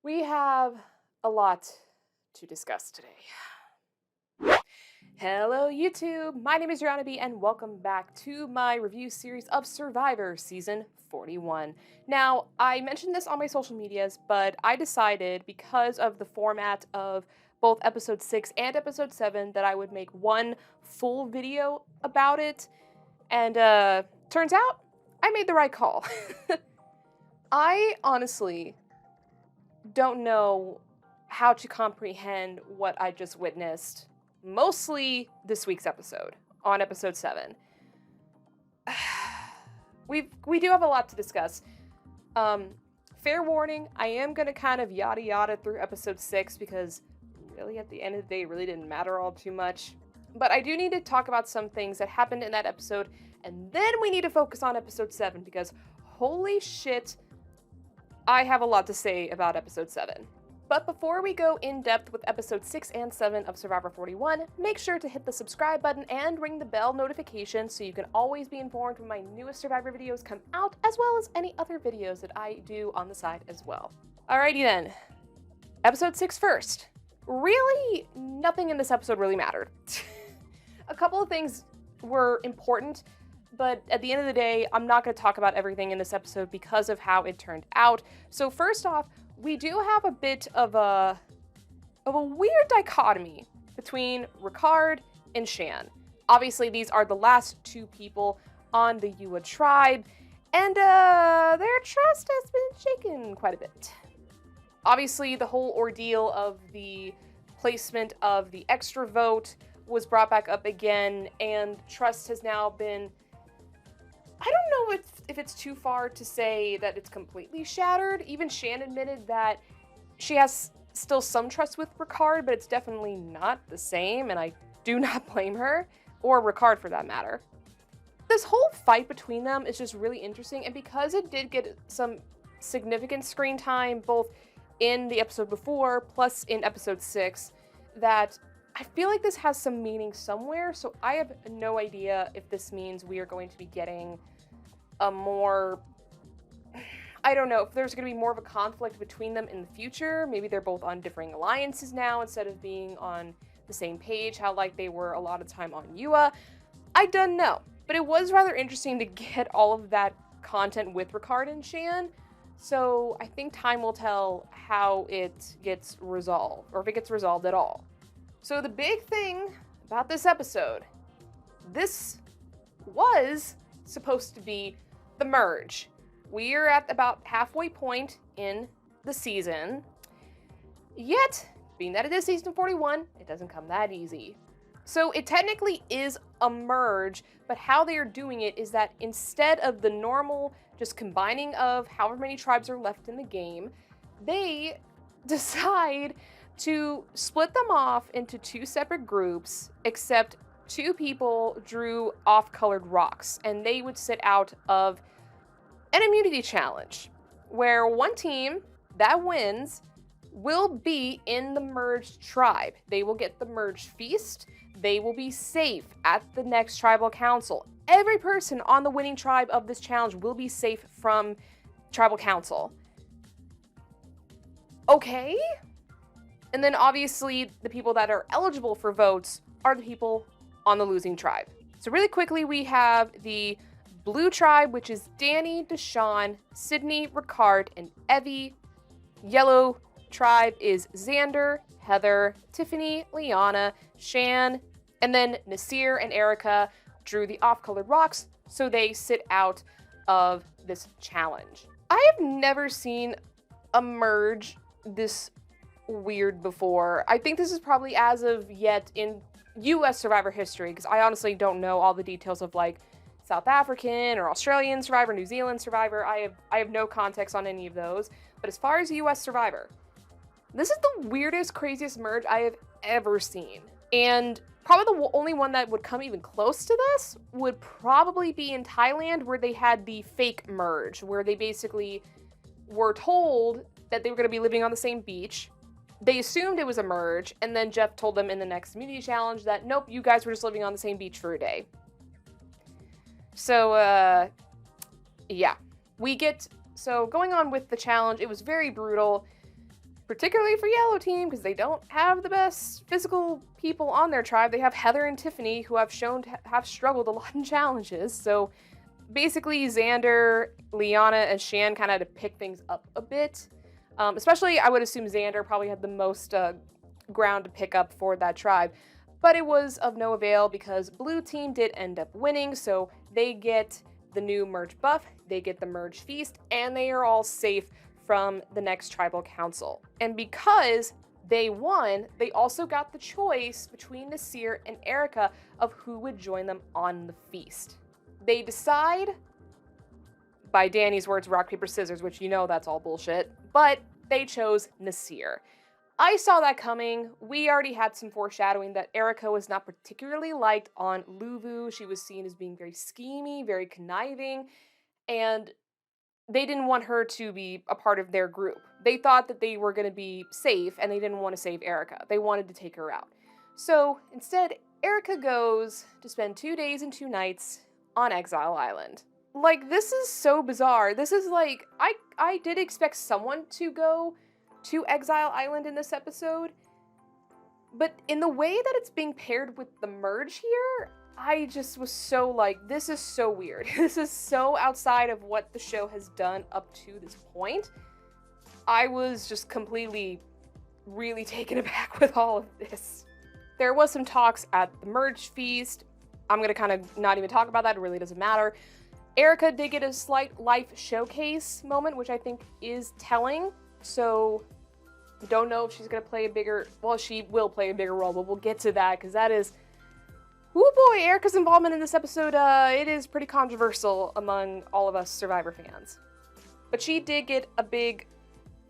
We have a lot to discuss today. Hello, YouTube! My name is rhianaB, and welcome back to my review series of Survivor Season 41. Now, I mentioned this on my social medias, but I decided, because of the format of both Episode 6 and Episode 7, that I would make one full video about it, and turns out, I made the right call. I honestly don't know how to comprehend what I just witnessed, mostly this week's episode, on episode 7. We do have a lot to discuss. Fair warning, I am going to kind of yada yada through episode 6 because really at the end of the day it really didn't matter all too much. But I do need to talk about some things that happened in that episode, and then we need to focus on episode 7 because holy shit, I have a lot to say about episode 7. But before we go in depth with episode 6 and 7 of Survivor 41, make sure to hit the subscribe button and ring the bell notification so you can always be informed when my newest Survivor videos come out, as well as any other videos that I do on the side as well. Alrighty then, episode 6 first. Really, nothing in this episode really mattered. A couple of things were important, but at the end of the day, I'm not going to talk about everything in this episode because of how it turned out. So first off, we do have a bit of a weird dichotomy between Ricard and Shan. Obviously, these are the last two people on the Yua tribe, and their trust has been shaken quite a bit. Obviously, the whole ordeal of the placement of the extra vote was brought back up again, and trust has now been... I don't know if it's too far to say that it's completely shattered. Even Shan admitted that she has still some trust with Ricard, but it's definitely not the same, and I do not blame her, or Ricard for that matter. This whole fight between them is just really interesting, and because it did get some significant screen time, both in the episode before, plus in episode 6, that I feel like this has some meaning somewhere, so I have no idea if this means we are going to be getting a more... I don't know, if there's going to be more of a conflict between them in the future. Maybe they're both on differing alliances now instead of being on the same page, how like they were a lot of time on Yua. I don't know, but it was rather interesting to get all of that content with Ricard and Shan. So I think time will tell how it gets resolved, or if it gets resolved at all. So the big thing about this episode, this was supposed to be the merge. We're at about halfway point in the season, yet, being that it is season 41, it doesn't come that easy. So it technically is a merge, but how they are doing it is that instead of the normal just combining of however many tribes are left in the game, they decide to split them off into two separate groups, except two people drew off-colored rocks, and they would sit out of an immunity challenge, where one team that wins will be in the merged tribe. They will get the merged feast. They will be safe at the next tribal council. Every person on the winning tribe of this challenge will be safe from tribal council. Okay? And then obviously the people that are eligible for votes are the people on the losing tribe. So really quickly, we have the blue tribe, which is Danny, Deshawn, Sydney, Ricard, and Evie. Yellow tribe is Xander, Heather, Tiffany, Liana, Shan, and then Nasir and Erica drew the off-colored rocks, so they sit out of this challenge. I have never seen a merge this weird before. I think this is probably as of yet in US Survivor history, because I honestly don't know all the details of like South African or Australian Survivor, New Zealand Survivor. I have no context on any of those. But as far as US Survivor, this is the weirdest, craziest merge I have ever seen. And probably the only one that would come even close to this would probably be in Thailand, where they had the fake merge, where they basically were told that they were going to be living on the same beach. They assumed it was a merge, and then Jeff told them in the next immunity challenge that, nope, you guys were just living on the same beach for a day. So, yeah. So going on with the challenge, it was very brutal. particularly for Yellow Team, because they don't have the best physical people on their tribe. They have Heather and Tiffany, who have shown to have struggled a lot in challenges. So basically, Xander, Liana, and Shan kind of had to pick things up a bit. Especially, I would assume Xander probably had the most ground to pick up for that tribe. But it was of no avail because Blue Team did end up winning, so they get the new merge buff, they get the merge feast, and they are all safe from the next tribal council. And because they won, they also got the choice between Nasir and Erica of who would join them on the feast. They decide, by Danny's words, rock, paper, scissors, which you know that's all bullshit, but they chose Nasir. I saw that coming. We already had some foreshadowing that Erica was not particularly liked on Luvu. She was seen as being very schemy, very conniving, and they didn't want her to be a part of their group. They thought that they were going to be safe, and they didn't want to save Erica. They wanted to take her out. So instead, Erica goes to spend 2 days and 2 nights on Exile Island. Like, this is so bizarre. This is like, I did expect someone to go to Exile Island in this episode, but in the way that it's being paired with the merge here, I just was so like, this is so weird. This is so outside of what the show has done up to this point. I was just completely, really taken aback with all of this. There was some talks at the merge feast. I'm gonna kind of not even talk about that, it really doesn't matter. Erica did get a slight life showcase moment, which I think is telling. So, don't know if she's going to play a bigger, well, she will play a bigger role, but we'll get to that, because that is, oh boy, Erica's involvement in this episode, it is pretty controversial among all of us Survivor fans. But she did get a big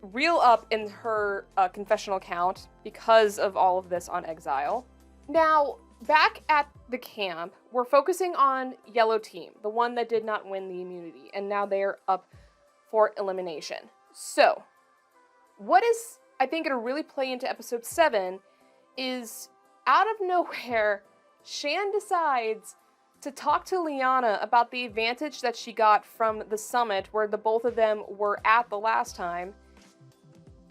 reel up in her confessional count because of all of this on Exile. Now, back at the camp, we're focusing on Yellow Team, the one that did not win the immunity, and now they are up for elimination. So, what is, I think it'll really play into episode 7, is out of nowhere, Shan decides to talk to Liana about the advantage that she got from the summit where the both of them were at the last time,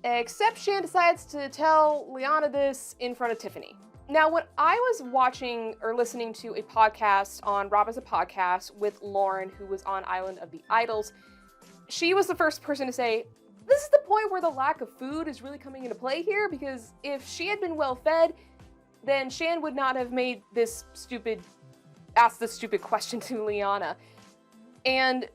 except Shan decides to tell Liana this in front of Tiffany. Now, when I was watching or listening to a podcast on Rob as a Podcast with Lauren, who was on Island of the Idols, she was the first person to say, this is the point where the lack of food is really coming into play here, because if she had been well fed, then Shan would not have made this asked this stupid question to Liana. And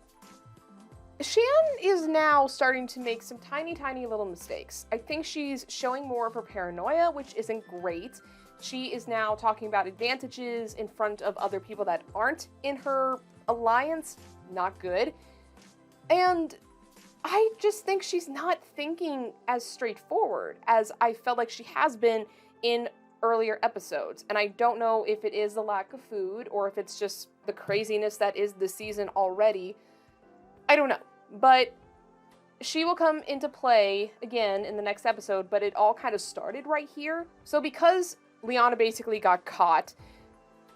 Shan is now starting to make some tiny, tiny little mistakes. I think she's showing more of her paranoia, which isn't great. She is now talking about advantages in front of other people that aren't in her alliance. Not good. And I just think she's not thinking as straightforward as I felt like she has been in earlier episodes. And I don't know if it is the lack of food or if it's just the craziness that is the season already. I don't know. But she will come into play again in the next episode, but it all kind of started right here. So because Liana basically got caught,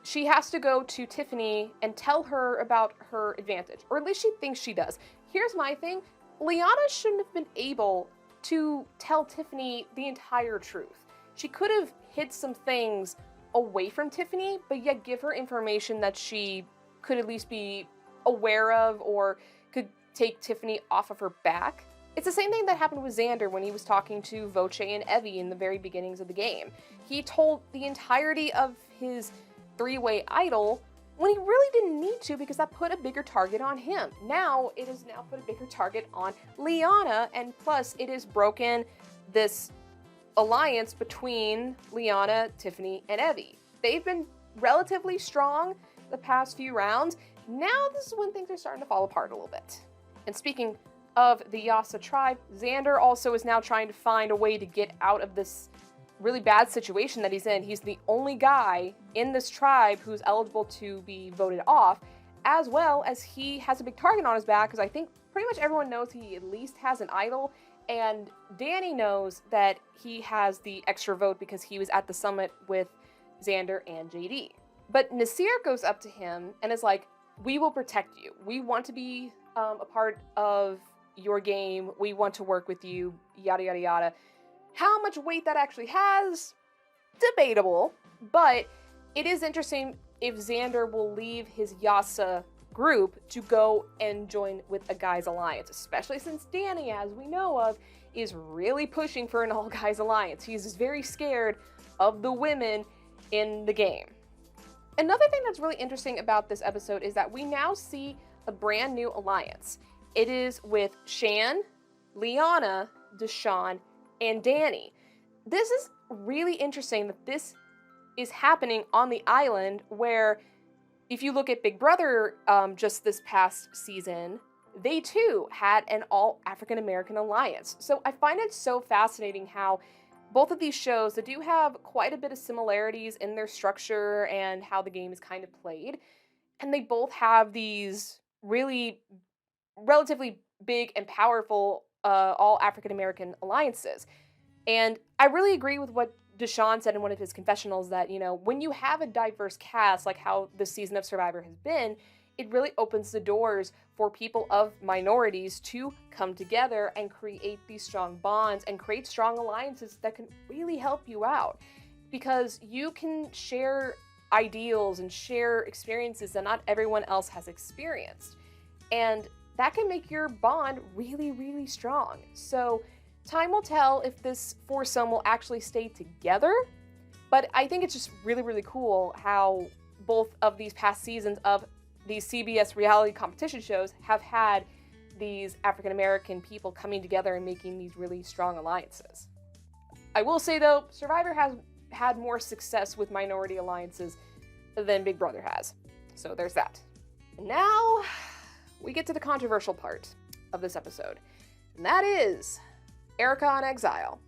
she has to go to Tiffany and tell her about her advantage. Or at least she thinks she does. Here's my thing. Liana shouldn't have been able to tell Tiffany the entire truth. She could have hid some things away from Tiffany, but yet give her information that she could at least be aware of or could take Tiffany off of her back. It's the same thing that happened with Xander when he was talking to Voce and Evie in the very beginnings of the game. He told the entirety of his 3-way idol when he really didn't need to, because that put a bigger target on him. Now, it has now put a bigger target on Liana, and plus, it has broken this alliance between Liana, Tiffany, and Evie. They've been relatively strong the past few rounds. Now, this is when things are starting to fall apart a little bit. And speaking of the Yasa tribe, Xander also is now trying to find a way to get out of this really bad situation that he's in. He's the only guy in this tribe who's eligible to be voted off, as well as he has a big target on his back, because I think pretty much everyone knows he at least has an idol, and Danny knows that he has the extra vote because he was at the summit with Xander and JD. But Nasir goes up to him and is like, we will protect you. We want to be a part of your game. We want to work with you, yada, yada, yada. How much weight that actually has, debatable, but it is interesting if Xander will leave his Yasa group to go and join with a guys alliance, especially since Danny, as we know of, is really pushing for an all guys alliance. He's very scared of the women in the game. Another thing that's really interesting about this episode is that we now see a brand new alliance. It is with Shan, Liana, Deshawn, and Danny. This is really interesting that this is happening on the island where, if you look at Big Brother just this past season, they too had an all African American alliance. So I find it so fascinating how both of these shows that do have quite a bit of similarities in their structure and how the game is kind of played, and they both have these really relatively big and powerful all African American alliances. And I really agree with what Deshawn said in one of his confessionals that, you know, when you have a diverse cast, like how this season of Survivor has been, it really opens the doors for people of minorities to come together and create these strong bonds and create strong alliances that can really help you out. Because you can share ideals and share experiences that not everyone else has experienced. And that can make your bond really, really strong. So time will tell if this foursome will actually stay together, but I think it's just really, really cool how both of these past seasons of these CBS reality competition shows have had these African American people coming together and making these really strong alliances. I will say though, Survivor has had more success with minority alliances than Big Brother has. So there's that. And now we get to the controversial part of this episode, and that is Erika on exile.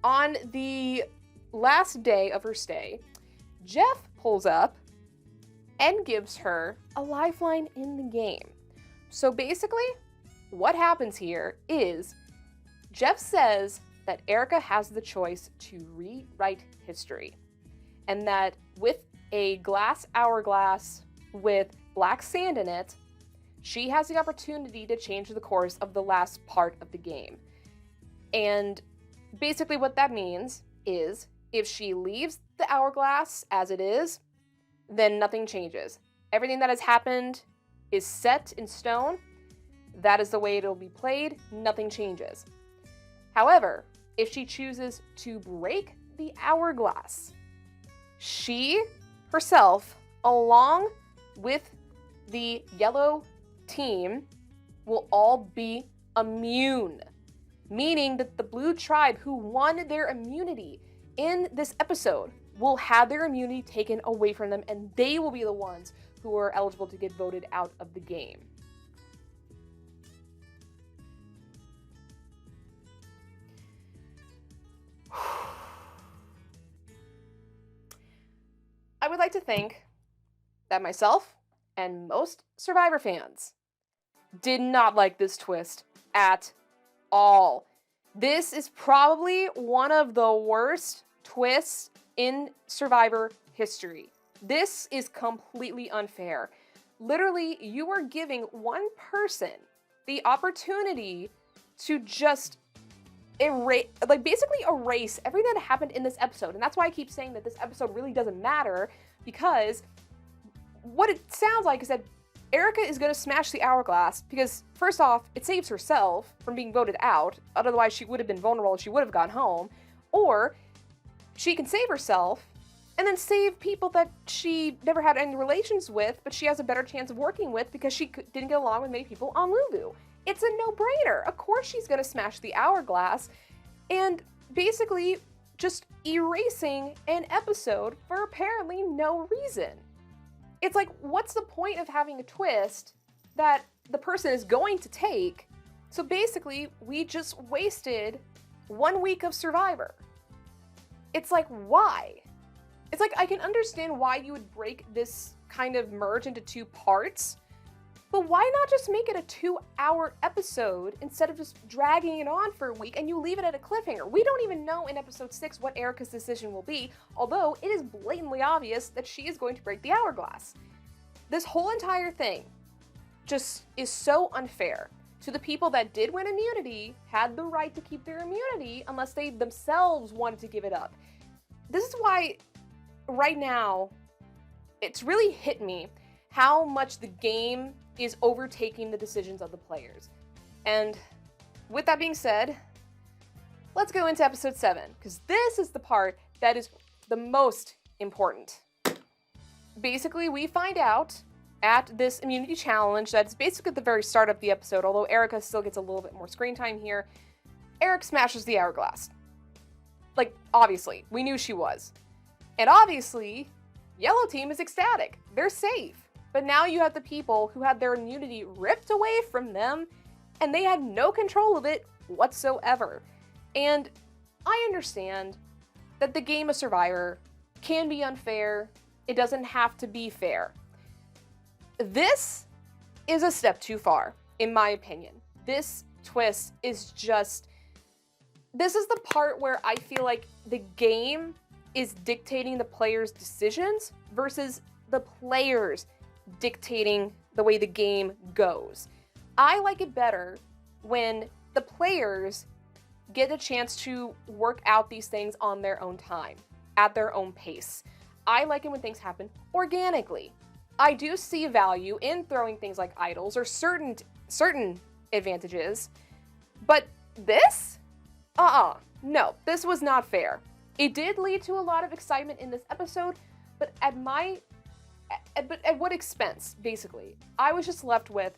On the last day of her stay, Jeff pulls up and gives her a lifeline in the game. So basically, what happens here is Jeff says that Erika has the choice to rewrite history, and that with a glass hourglass with black sand in it, she has the opportunity to change the course of the last part of the game. And basically what that means is if she leaves the hourglass as it is, then nothing changes. Everything that has happened is set in stone. That is the way it'll be played. Nothing changes. However, if she chooses to break the hourglass, she herself, along with the yellow team, will all be immune. Meaning that the blue tribe who won their immunity in this episode will have their immunity taken away from them, and they will be the ones who are eligible to get voted out of the game. I would like to think that myself and most Survivor fans did not like this twist at all. This is probably one of the worst twists in Survivor history. This is completely unfair. Literally, you are giving one person the opportunity to just erase everything that happened in this episode. And that's why I keep saying that this episode really doesn't matter, because what it sounds like is that Erika is going to smash the hourglass because, first off, it saves herself from being voted out. Otherwise, she would have been vulnerable. She would have gone home. Or she can save herself and then save people that she never had any relations with, but she has a better chance of working with because she didn't get along with many people on Luvu. It's a no-brainer. Of course she's going to smash the hourglass and basically just erasing an episode for apparently no reason. It's like, what's the point of having a twist that the person is going to take? So basically, we just wasted 1 week of Survivor. It's like, why? It's like, I can understand why you would break this kind of merge into two parts, but why not just make it a 2-hour episode instead of just dragging it on for a week and you leave it at a cliffhanger? We don't even know in episode 6 what Erika's decision will be, although it is blatantly obvious that she is going to break the hourglass. This whole entire thing just is so unfair. So the people that did win immunity had the right to keep their immunity unless they themselves wanted to give it up. This is why right now it's really hit me how much the game is overtaking the decisions of the players. And with that being said, let's go into episode 7, because this is the part that is the most important. Basically, we find out at this immunity challenge that's basically at the very start of the episode, although Erica still gets a little bit more screen time here. Eric smashes the hourglass. Like, obviously, we knew she was. And obviously, Yellow Team is ecstatic. They're safe. But now you have the people who had their immunity ripped away from them, and they had no control of it whatsoever. And I understand that the game of Survivor can be unfair. It doesn't have to be fair. This is a step too far, in my opinion. This twist is just... This is the part where I feel like the game is dictating the players' decisions versus the players dictating the way the game goes. I like it better when the players get a chance to work out these things on their own time, at their own pace. I like it when things happen organically. I do see value in throwing things like idols or certain advantages, but this? No, this was not fair. It did lead to a lot of excitement in this episode, but at what expense, basically? I was just left with,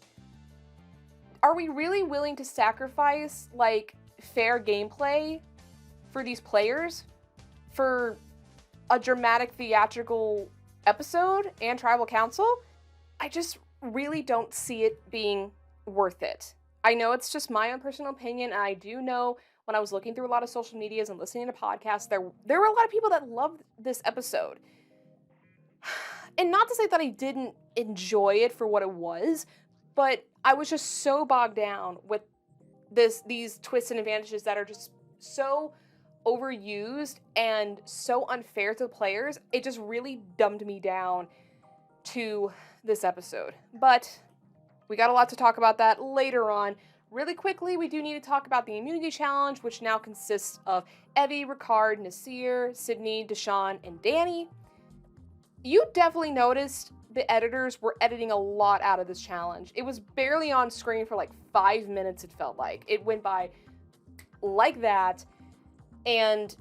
are we really willing to sacrifice, like, fair gameplay for these players? For a dramatic theatrical episode and tribal council? I just really don't see it being worth it. I know it's just my own personal opinion, and I do know when I was looking through a lot of social medias and listening to podcasts, there were a lot of people that loved this episode. And not to say that I didn't enjoy it for what it was, but I was just so bogged down with these twists and advantages that are just so overused and so unfair to the players. It just really dumbed me down to this episode. But we got a lot to talk about that later on. Really quickly, we do need to talk about the immunity challenge, which now consists of Evie, Ricard, Nasir, Sydney, Deshawn, and Danny. You definitely noticed the editors were editing a lot out of this challenge. It was barely on screen for like 5 minutes, it felt like. It went by like that, and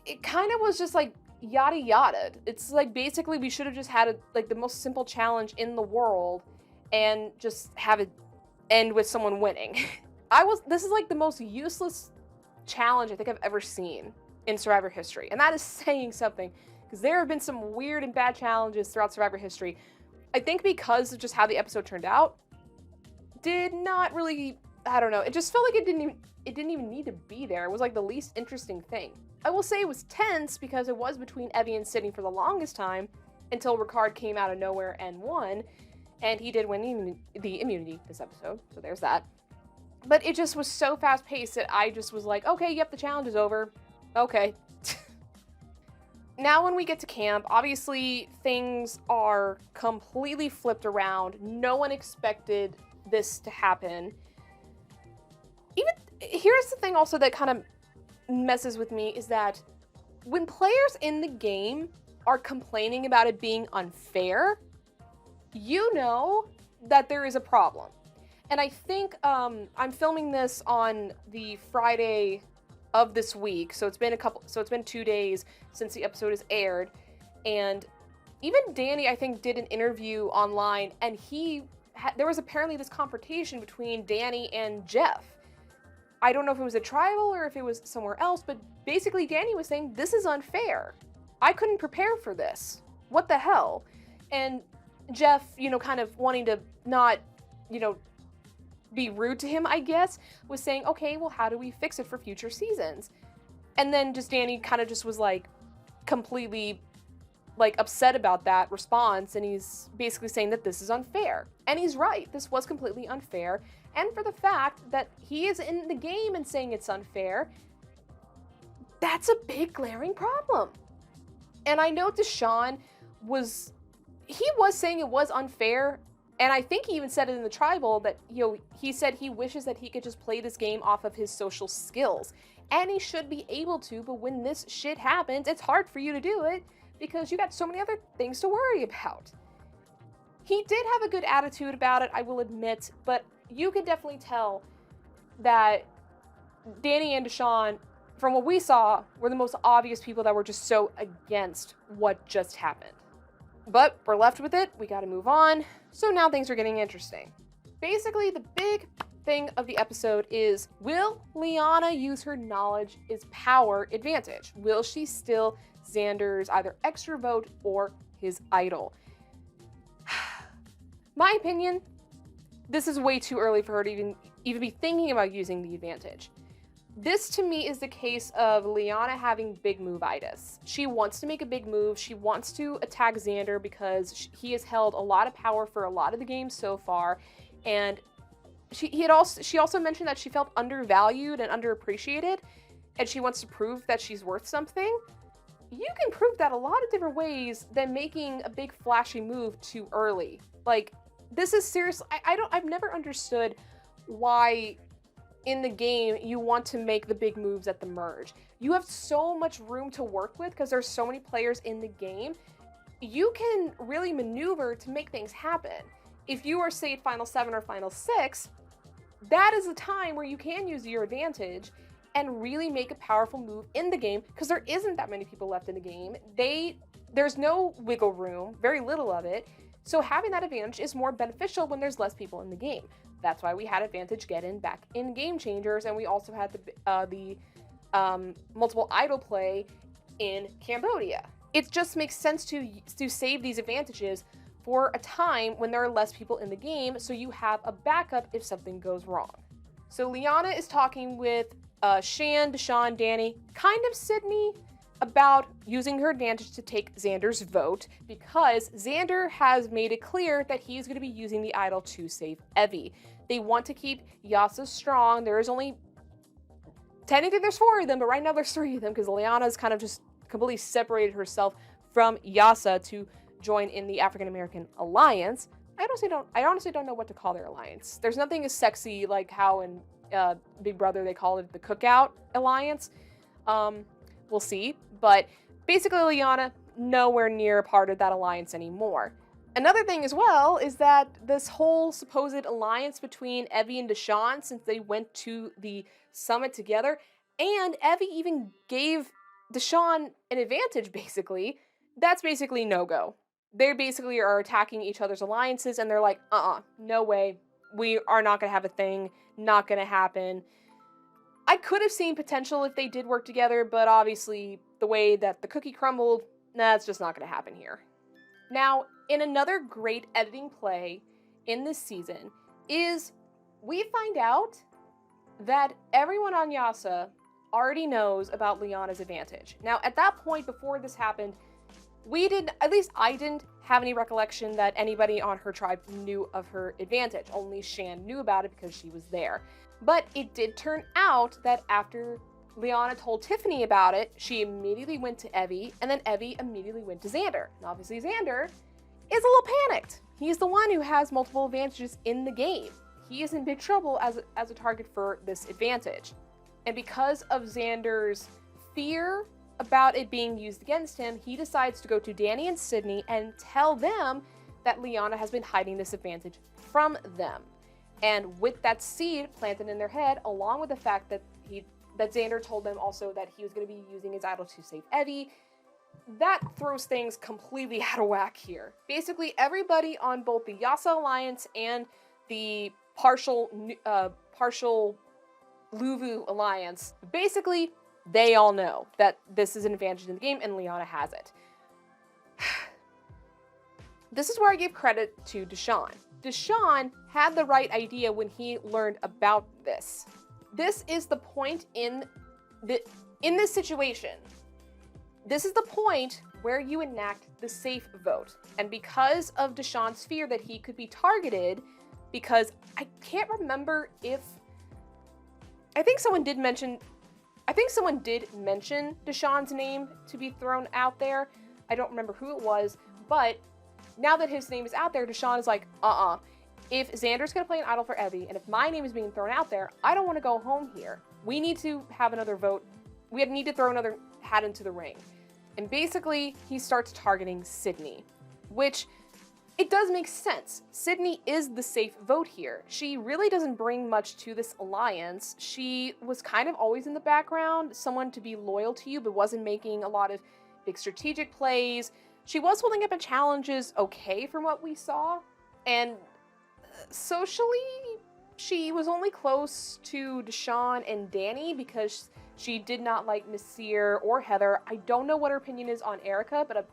it kind of was just like yada yada. It's like basically we should have just had like the most simple challenge in the world and just have it end with someone winning. This is like the most useless challenge I think I've ever seen in Survivor history. And that is saying something, because there have been some weird and bad challenges throughout Survivor history. I think because of just how the episode turned out, did not really, I don't know, it just felt like it didn't even need to be there. It was like the least interesting thing. I will say it was tense because it was between Evie and Sydney for the longest time until Ricard came out of nowhere and won. And he did win the immunity this episode, so there's that. But it just was so fast-paced that I just was like, okay, yep, the challenge is over. Okay. Now when we get to camp, obviously things are completely flipped around. No one expected this to happen. Here's the thing also that kind of messes with me is that when players in the game are complaining about it being unfair, you know that there is a problem. And I think I'm filming this on the Friday of this week, so it's been 2 days since the episode is aired, and even Danny, I think, did an interview online, and there was apparently this confrontation between Danny and Jeff. I don't know if it was a tribal or if it was somewhere else, but basically Danny was saying, this is unfair. I couldn't prepare for this. What the hell? And Jeff, kind of wanting to not, be rude to him, I guess, was saying, okay, well, how do we fix it for future seasons? And then just Danny kind of just was like completely like upset about that response, and he's basically saying that this is unfair. And he's right, this was completely unfair. And for the fact that he is in the game and saying it's unfair, that's a big glaring problem. And I know Deshawn was saying it was unfair And I think he even said it in the tribal that, he said he wishes that he could just play this game off of his social skills. And he should be able to, but when this shit happens, it's hard for you to do it because you got so many other things to worry about. He did have a good attitude about it, I will admit, but you could definitely tell that Danny and Deshawn, from what we saw, were the most obvious people that were just so against what just happened. But we're left with it, we gotta move on, so now things are getting interesting. Basically, the big thing of the episode is, will Liana use her knowledge is power advantage? Will she steal Xander's either extra vote or his idol? My opinion, this is way too early for her to even be thinking about using the advantage. This to me is the case of Liana having big move-itis. She wants to make a big move. She wants to attack Xander because he has held a lot of power for a lot of the games so far. And she also mentioned that she felt undervalued and underappreciated, and she wants to prove that she's worth something. You can prove that a lot of different ways than making a big flashy move too early. Like, this is seriously, I've never understood why in the game you want to make the big moves at the merge. You have so much room to work with because there's so many players in the game. You can really maneuver to make things happen. If you are, say, at Final 7 or Final 6, that is a time where you can use your advantage and really make a powerful move in the game because there isn't that many people left in the game. There's no wiggle room, very little of it. So having that advantage is more beneficial when there's less people in the game. That's why we had advantage get in back in Game Changers, and we also had the multiple idol play in Cambodia. It just makes sense to save these advantages for a time when there are less people in the game, so you have a backup if something goes wrong. So Liana is talking with Shan, Deshawn, Danny, kind of Sydney, about using her advantage to take Xander's vote because Xander has made it clear that he's going to be using the idol to save Evie. They want to keep Yasa strong. There is only, technically there's 4 of them, but right now there's 3 of them because Liana's kind of just completely separated herself from Yasa to join in the African American Alliance. I honestly don't know what to call their alliance. There's nothing as sexy like how in Big Brother they call it the Cookout Alliance. We'll see, but basically Liana nowhere near a part of that alliance anymore. Another thing as well is that this whole supposed alliance between Evie and Deshawn, since they went to the summit together, and Evie even gave Deshawn an advantage basically, that's basically no-go. They basically are attacking each other's alliances and they're like, no way, we are not gonna have a thing, not gonna happen. I could have seen potential if they did work together, but obviously the way that the cookie crumbled, it's just not going to happen here. Now, in another great editing play in this season is we find out that everyone on Yasa already knows about Liana's advantage. Now, at that point, before this happened, at least I didn't have any recollection that anybody on her tribe knew of her advantage. Only Shan knew about it because she was there. But it did turn out that after Liana told Tiffany about it, she immediately went to Evie, and then Evie immediately went to Xander. And obviously Xander is a little panicked. He's the one who has multiple advantages in the game. He is in big trouble as a target for this advantage. And because of Xander's fear about it being used against him, he decides to go to Danny and Sydney and tell them that Liana has been hiding this advantage from them. And with that seed planted in their head, along with the fact that Xander told them also that he was going to be using his idol to save Evie, that throws things completely out of whack here. Basically, everybody on both the Yasa Alliance and the partial Luvu Alliance, basically, they all know that this is an advantage in the game and Liana has it. This is where I give credit to Deshawn. Deshawn had the right idea when he learned about this. This is the point in this situation. This is the point where you enact the safe vote. And because of Deshawn's fear that he could be targeted, because I can't remember if, I think someone did mention Deshawn's name to be thrown out there. I don't remember who it was, but now that his name is out there, Deshawn is like, if Xander's gonna play an idol for Evie, and if my name is being thrown out there, I don't want to go home here. We need to have another vote. We need to throw another hat into the ring. And basically, he starts targeting Sydney, which it does make sense. Sydney is the safe vote here. She really doesn't bring much to this alliance. She was kind of always in the background, someone to be loyal to you, but wasn't making a lot of big strategic plays. She was holding up in challenges okay from what we saw, and socially, she was only close to Deshawn and Danny because she did not like Nasir or Heather. I don't know what her opinion is on Erica, but I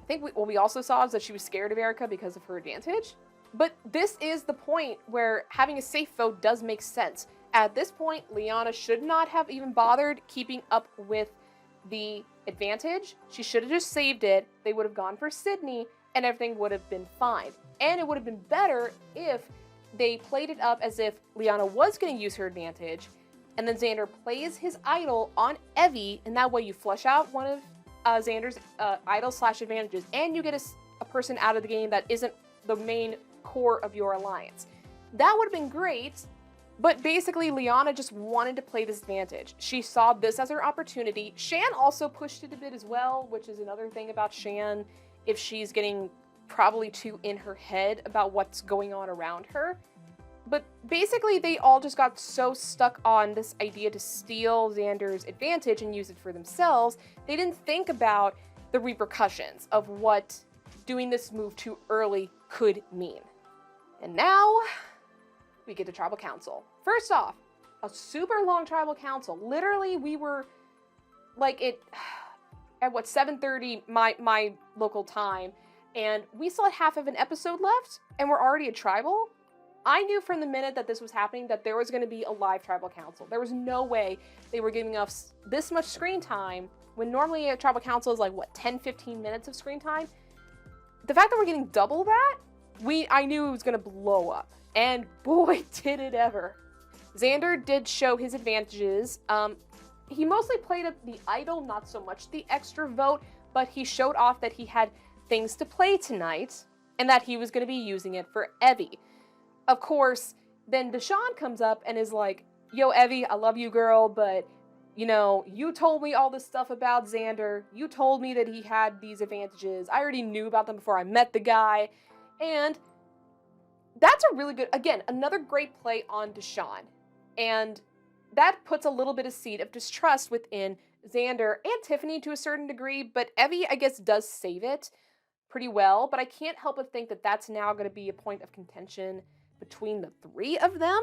think what we also saw is that she was scared of Erica because of her advantage. But this is the point where having a safe vote does make sense. At this point, Liana should not have even bothered keeping up with the advantage. She should have just saved it. They would have gone for Sydney and everything would have been fine. And it would have been better if they played it up as if Liana was going to use her advantage, and then Xander plays his idol on Evie, and that way you flush out one of Xander's idol/advantages, and you get a person out of the game that isn't the main core of your alliance. That would have been great, but basically Liana just wanted to play this advantage. She saw this as her opportunity. Shan also pushed it a bit as well, which is another thing about Shan, if she's getting probably too in her head about what's going on around her. But basically, they all just got so stuck on this idea to steal Xander's advantage and use it for themselves, they didn't think about the repercussions of what doing this move too early could mean. And now, we get to Tribal Council. First off, a super long Tribal Council. Literally, we were, like, at what, 7:30 my local time, and we still had half of an episode left, and we're already at Tribal? I knew from the minute that this was happening that there was going to be a live Tribal Council. There was no way they were giving us this much screen time when normally a Tribal Council is like, what, 10-15 minutes of screen time? The fact that we're getting double that, I knew it was going to blow up. And boy, did it ever. Xander did show his advantages. He mostly played up the idol, not so much the extra vote, but he showed off that he had things to play tonight and that he was going to be using it for Evie. Of course, then Deshawn comes up and is like, yo, Evie, I love you, girl, but, you know, you told me all this stuff about Xander. You told me that he had these advantages. I already knew about them before I met the guy. And that's a really good, again, another great play on Deshawn. And that puts a little bit of seed of distrust within Xander and Tiffany to a certain degree, but Evie, I guess, does save it pretty well. But I can't help but think that that's now going to be a point of contention between the three of them.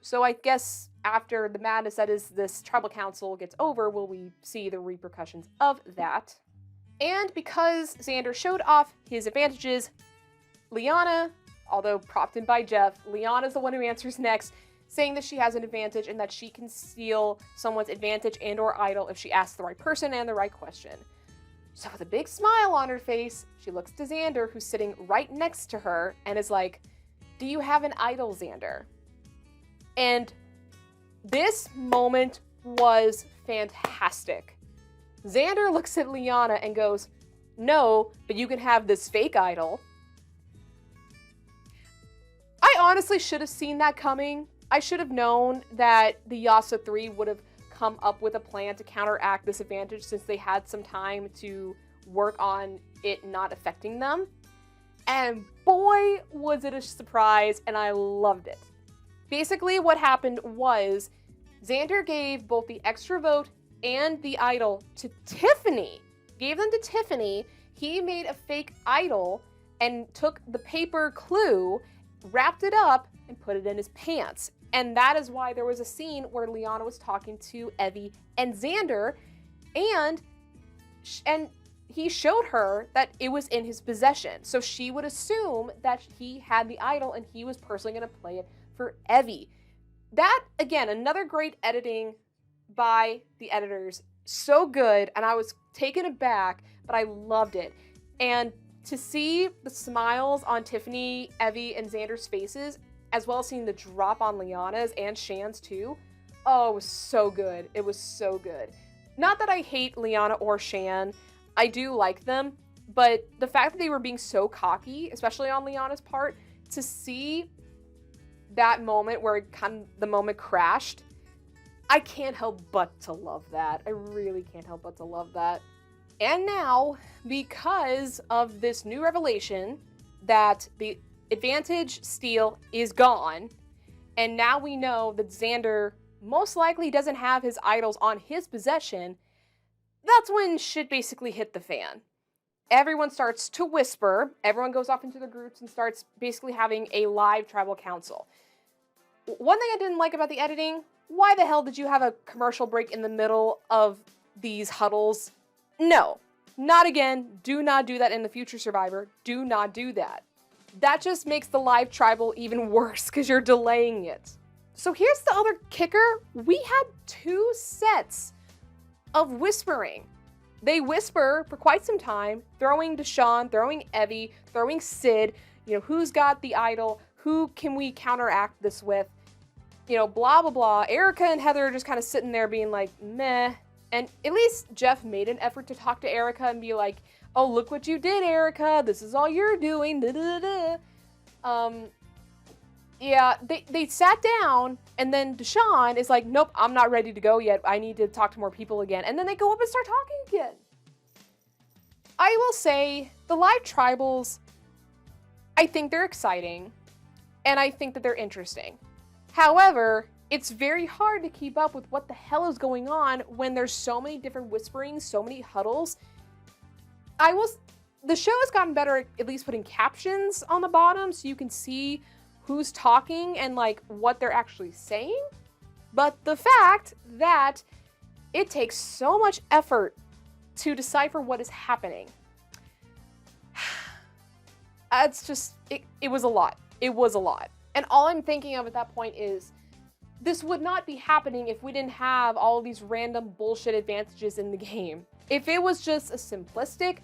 So I guess after the madness that is this Tribal Council gets over, will we see the repercussions of that? And because Xander showed off his advantages, Liana, although prompted by Jeff, Liana's the one who answers next, saying that she has an advantage and that she can steal someone's advantage and or idol if she asks the right person and the right question. So with a big smile on her face, she looks to Xander, who's sitting right next to her, and is like, do you have an idol, Xander? And this moment was fantastic. Xander looks at Liana and goes, no, but you can have this fake idol. I honestly should have seen that coming. I should have known that the Yasa 3 would have come up with a plan to counteract this advantage since they had some time to work on it not affecting them. And boy, was it a surprise, and I loved it. Basically, what happened was Xander gave both the extra vote and the idol to Tiffany. Gave them to Tiffany. He made a fake idol and took the paper clue, wrapped it up, and put it in his pants. And that is why there was a scene where Liana was talking to Evie and Xander, and he showed her that it was in his possession. So she would assume that he had the idol and he was personally going to play it for Evie. That, again, another great editing by the editors. So good, and I was taken aback, but I loved it. And to see the smiles on Tiffany, Evie, and Xander's faces, as well as seeing the drop on Liana's and Shan's too, oh, it was so good. It was so good. Not that I hate Liana or Shan. I do like them, But the fact that they were being so cocky, especially on Liana's part, to see that moment where the moment crashed, I can't help but to love that. I really can't help but to love that. And now, because of this new revelation that the advantage steal is gone, and now we know that Xander most likely doesn't have his idols on his possession, that's when shit basically hit the fan. Everyone starts to whisper, everyone goes off into their groups and starts basically having a live tribal council. One thing I didn't like about the editing, why the hell did you have a commercial break in the middle of these huddles? No, not again. Do not do that in the future, Survivor. Do not do that. That just makes the live tribal even worse because you're delaying it. So here's the other kicker. We had 2 sets of whispering. They whisper for quite some time, throwing Deshawn, throwing Evie, throwing Sid, who's got the idol, who can we counteract this with, blah, blah, blah. Erica and Heather are just kind of sitting there being like, meh. And at least Jeff made an effort to talk to Erica and be like, oh, look what you did, Erica. This is all you're doing. Da, da, da, da. Yeah, they sat down, and then Deshawn is like, nope, I'm not ready to go yet. I need to talk to more people again. And then they go up and start talking again. I will say, the live tribals, I think they're exciting, and I think that they're interesting. However, it's very hard to keep up with what the hell is going on when there's so many different whisperings, so many huddles. The show has gotten better at least putting captions on the bottom so you can see who's talking and what they're actually saying. But the fact that it takes so much effort to decipher what is happening, it's just, it was a lot. It was a lot. And all I'm thinking of at that point is, this would not be happening if we didn't have all of these random bullshit advantages in the game. If it was just a simplistic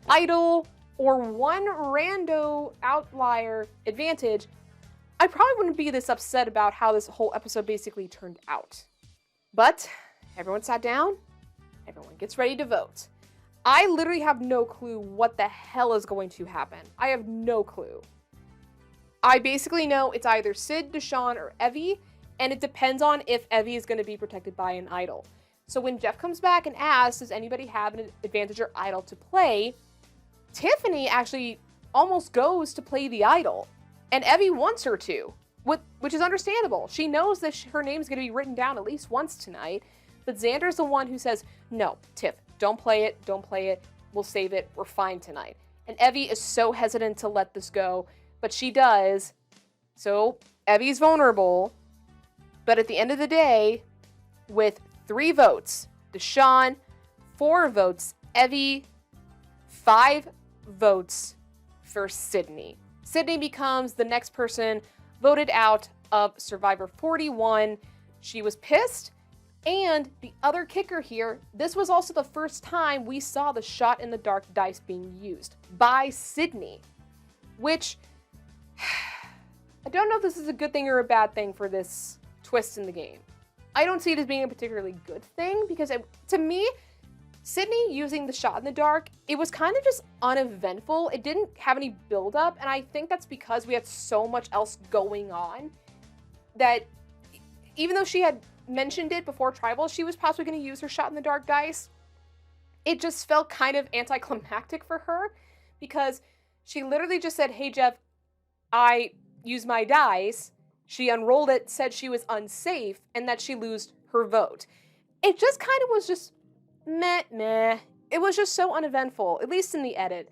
idol or one rando outlier advantage, I probably wouldn't be this upset about how this whole episode basically turned out. But everyone sat down, everyone gets ready to vote. I literally have no clue what the hell is going to happen. I have no clue. I basically know it's either Sid, Deshawn, or Evie, and it depends on if Evie is going to be protected by an idol. So when Jeff comes back and asks, does anybody have an advantage or idol to play, Tiffany actually almost goes to play the idol. And Evie wants her to, which is understandable. She knows that her name's going to be written down at least once tonight. But Xander's the one who says, no, Tiff, don't play it. Don't play it. We'll save it. We're fine tonight. And Evie is so hesitant to let this go, but she does. So Evie's vulnerable. But at the end of the day, with 3 votes, Deshawn, 4 votes, Evie, 5 votes for Sydney. Sydney becomes the next person voted out of Survivor 41. She was pissed. And the other kicker here, this was also the first time we saw the shot in the dark dice being used by Sydney, which I don't know if this is a good thing or a bad thing for this twist in the game. I don't see it as being a particularly good thing because to me, Sydney using the shot in the dark, it was kind of just uneventful. It didn't have any buildup, and I think that's because we had so much else going on that even though she had mentioned it before Tribal, she was possibly going to use her shot in the dark dice. It just felt kind of anticlimactic for her because she literally just said, hey Jeff, I used my dice. She unrolled it, said she was unsafe, and that she lost her vote. It just kind of was just meh. It was just so uneventful, at least in the edit.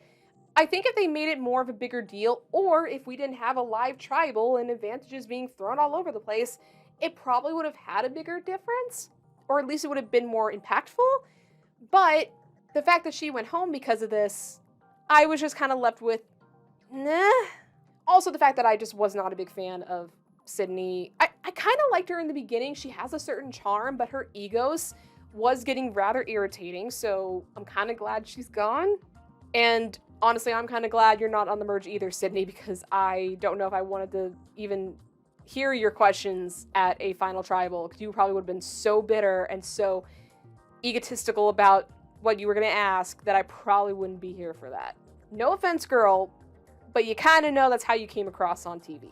I think if they made it more of a bigger deal, or if we didn't have a live tribal and advantages being thrown all over the place, it probably would have had a bigger difference, or at least it would have been more impactful. But the fact that she went home because of this, I was just kind of left with, nah. Also, the fact that I just was not a big fan of Sydney. I kind of liked her in the beginning. She has a certain charm, but her egos was getting rather irritating, so I'm kind of glad she's gone. And honestly, I'm kind of glad you're not on the merge either, Sydney, because I don't know if I wanted to even hear your questions at a final tribal, because you probably would have been so bitter and so egotistical about what you were going to ask, that I probably wouldn't be here for that. No offense, girl, but you kind of know that's how you came across on TV.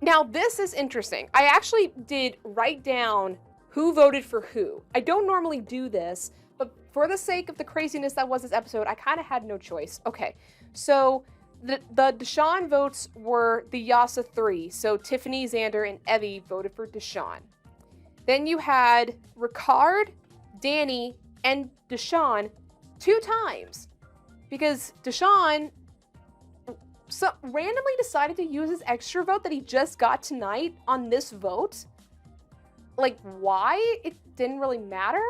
Now, this is interesting. I actually did write down who voted for who. I don't normally do this, but for the sake of the craziness that was this episode, I kind of had no choice. Okay, so the Deshawn votes were the Yasa 3. So Tiffany, Xander, and Evie voted for Deshawn. Then you had Ricard, Danny, and Deshawn 2 times. Because Deshawn randomly decided to use his extra vote that he just got tonight on this vote. Like, why? It didn't really matter.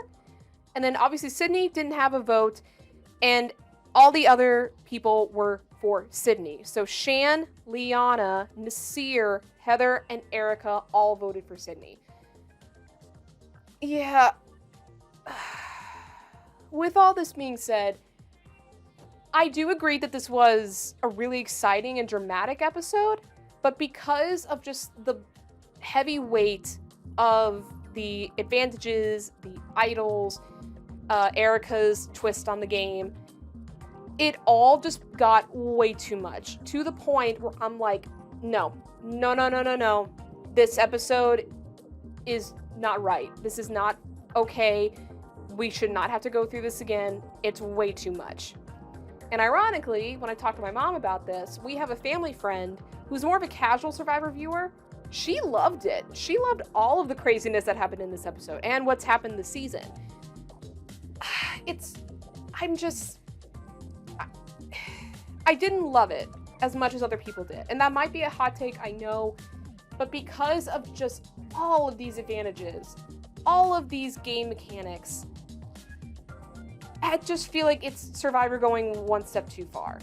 And then obviously Sydney didn't have a vote, and all the other people were for Sydney. So Shan, Liana, Nasir, Heather, and Erica all voted for Sydney. Yeah. With all this being said, I do agree that this was a really exciting and dramatic episode, but because of just the heavy weight of the advantages, the idols, Erica's twist on the game, it all just got way too much, to the point where I'm like, no. This episode is not right. This is not okay. We should not have to go through this again. It's way too much. And ironically, when I talked to my mom about this, we have a family friend who's more of a casual Survivor viewer. She loved it. She loved all of the craziness that happened in this episode and what's happened this season. I didn't love it as much as other people did. And that might be a hot take, I know, but because of just all of these advantages, all of these game mechanics, I just feel like it's Survivor going one step too far.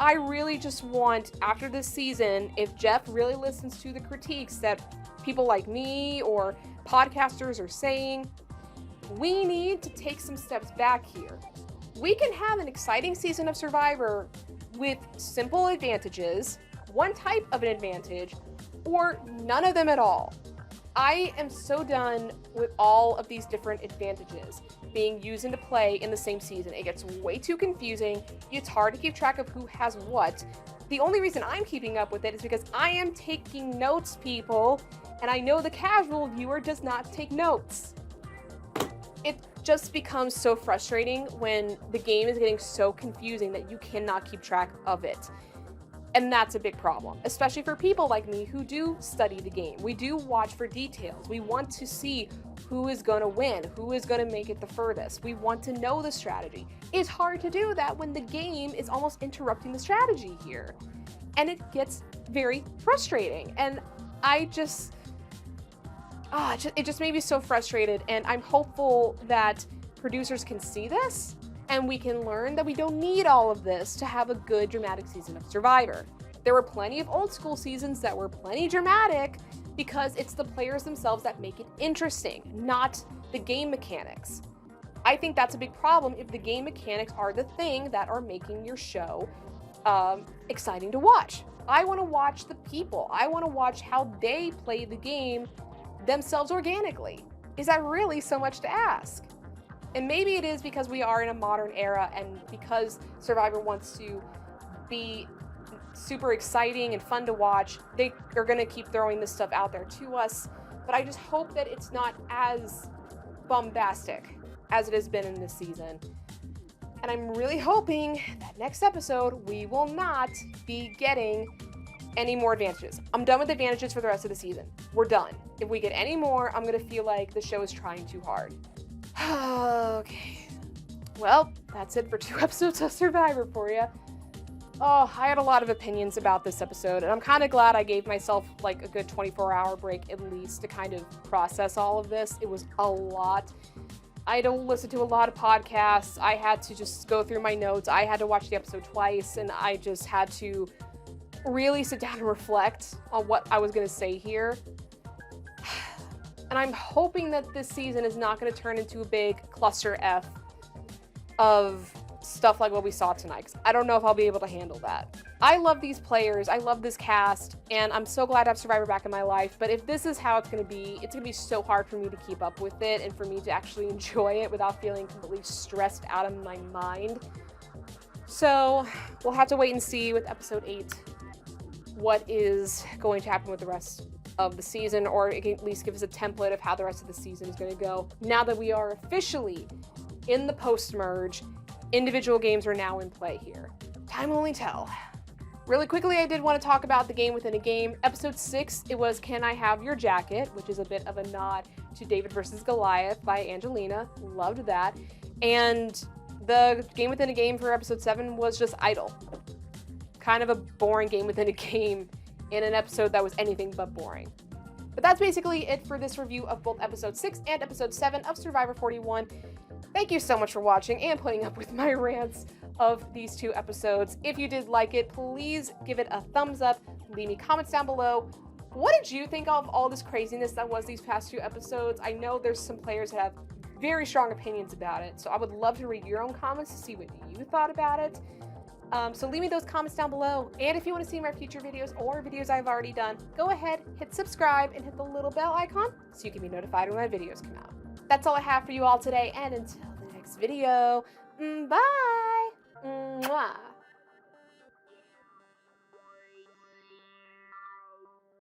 I really just want, after this season, if Jeff really listens to the critiques that people like me or podcasters are saying, we need to take some steps back here. We can have an exciting season of Survivor with simple advantages, one type of an advantage, or none of them at all. I am so done with all of these different advantages being used into play in the same season. It gets way too confusing. It's hard to keep track of who has what. The only reason I'm keeping up with it is because I am taking notes, people, and I know the casual viewer does not take notes. It just becomes so frustrating when the game is getting so confusing that you cannot keep track of it. And that's a big problem, especially for people like me who do study the game. We do watch for details. We want to see who is going to win, who is going to make it the furthest. We want to know the strategy. It's hard to do that when the game is almost interrupting the strategy here. And it gets very frustrating. And it just made me so frustrated. And I'm hopeful that producers can see this and we can learn that we don't need all of this to have a good dramatic season of Survivor. There were plenty of old school seasons that were plenty dramatic because it's the players themselves that make it interesting, not the game mechanics. I think that's a big problem if the game mechanics are the thing that are making your show exciting to watch. I want to watch the people. I want to watch how they play the game themselves organically. Is that really so much to ask? And maybe it is because we are in a modern era and because Survivor wants to be super exciting and fun to watch, they are going to keep throwing this stuff out there to us. But I just hope that it's not as bombastic as it has been in this season. And I'm really hoping that next episode we will not be getting any more advantages. I'm done with advantages for the rest of the season. We're done. If we get any more, I'm going to feel like the show is trying too hard. Okay. Well, that's it for 2 episodes of Survivor for you. Oh, I had a lot of opinions about this episode, and I'm kind of glad I gave myself like a good 24-hour break at least to kind of process all of this. It was a lot. I don't listen to a lot of podcasts. I had to just go through my notes. I had to watch the episode twice, and I just had to really sit down and reflect on what I was going to say here. And I'm hoping that this season is not going to turn into a big cluster F of stuff like what we saw tonight, 'cause I don't know if I'll be able to handle that. I love these players, I love this cast, and I'm so glad to have Survivor back in my life, but if this is how it's gonna be so hard for me to keep up with it and for me to actually enjoy it without feeling completely stressed out of my mind. So we'll have to wait and see with episode 8 what is going to happen with the rest of the season, or it can at least give us a template of how the rest of the season is going to go. Now that we are officially in the post-merge, individual games are now in play here. Time will only tell. Really quickly, I did want to talk about the game within a game. Episode 6, it was Can I Have Your Jacket, which is a bit of a nod to David vs. Goliath by Angelina. Loved that. And the game within a game for episode 7 was just Idle. Kind of a boring game within a game in an episode that was anything but boring. But that's basically it for this review of both episode 6 and episode 7 of Survivor 41. Thank you so much for watching and putting up with my rants of these 2 episodes. If you did like it, please give it a thumbs up, leave me comments down below. What did you think of all this craziness that was these past 2 episodes? I know there's some players that have very strong opinions about it, so I would love to read your own comments to see what you thought about it. So leave me those comments down below, and if you want to see my future videos or videos I've already done, go ahead, hit subscribe, and hit the little bell icon so you can be notified when my videos come out. That's all I have for you all today, and until the next video, bye! Mwah.